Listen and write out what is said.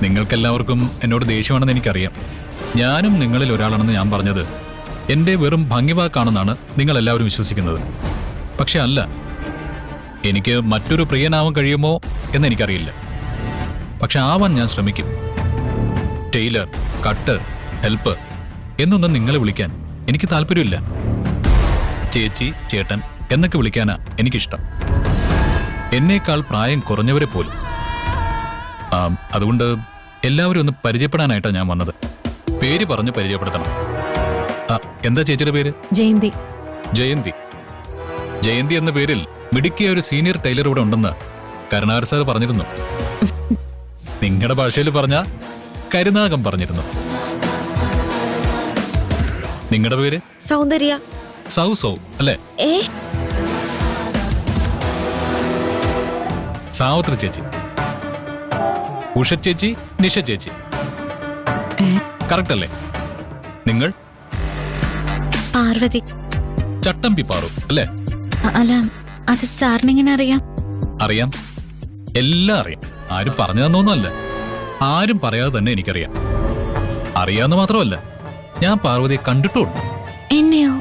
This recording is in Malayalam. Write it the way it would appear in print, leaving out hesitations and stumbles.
നിങ്ങൾക്കെല്ലാവർക്കും എന്നോട് ദേഷ്യമാണെന്ന് എനിക്കറിയാം. ഞാനും നിങ്ങളിൽ ഒരാളാണെന്ന് ഞാൻ പറഞ്ഞത് എൻ്റെ വെറും ഭംഗിവാക്കാണെന്നാണ് നിങ്ങളെല്ലാവരും വിശ്വസിക്കുന്നത്. പക്ഷെ അല്ല, എനിക്ക് മറ്റൊരു പ്രിയനാവാൻ കഴിയുമോ എന്നെനിക്കറിയില്ല. പക്ഷെ ആവാൻ ഞാൻ ശ്രമിക്കും. ടൈലർ, കട്ടർ, ഹെൽപ്പർ എന്നൊന്നും നിങ്ങളെ വിളിക്കാൻ എനിക്ക് താല്പര്യമില്ല. ചേച്ചി, ചേട്ടൻ എന്നൊക്കെ വിളിക്കാനാ എനിക്കിഷ്ടം. എന്നേക്കാൾ പ്രായം കുറഞ്ഞവരെ പോലും. അതുകൊണ്ട് എല്ലാവരും ഒന്ന് പരിചയപ്പെടാനായിട്ടാണ് ഞാൻ വന്നത്. പേര് പറഞ്ഞ് പരിചയപ്പെടുത്തണം. എന്താ ചേച്ചിയുടെ പേര്? ജയന്തി. ജയന്തി. ജയന്തി എന്ന പേരിൽ മിടുക്കിയ ഒരു സീനിയർ ടൈലർ ഇവിടെ ഉണ്ടെന്ന് കരുണാകർ സാർ പറഞ്ഞിരുന്നു. നിങ്ങളുടെ ഭാഷയിൽ പറഞ്ഞ കരുനാഗം പറഞ്ഞിരുന്നു. നിങ്ങളുടെ പേര്? സൗന്ദര്യ. സൗ അല്ലേ? സാവത്രി ചേച്ചി, ഉഷ ചേച്ചി, നിഷ ചേച്ചി. കറക്റ്റ് അല്ലേ? നിങ്ങൾ? പാർവതി. ചട്ടമ്പി പാറു അല്ലേ? അല്ല, അത് സാറിനെങ്ങനെ അറിയാം? അറിയാം, എല്ലാം അറിയാം. ആരും പറഞ്ഞു തന്നൊന്നുമല്ല, ആരും പറയാതെ തന്നെ എനിക്കറിയാം. അറിയാവുന്ന മാത്രമല്ല, ഞാൻ പാർവതിയെ കണ്ടിട്ടുള്ളൂ. എന്നെയോ?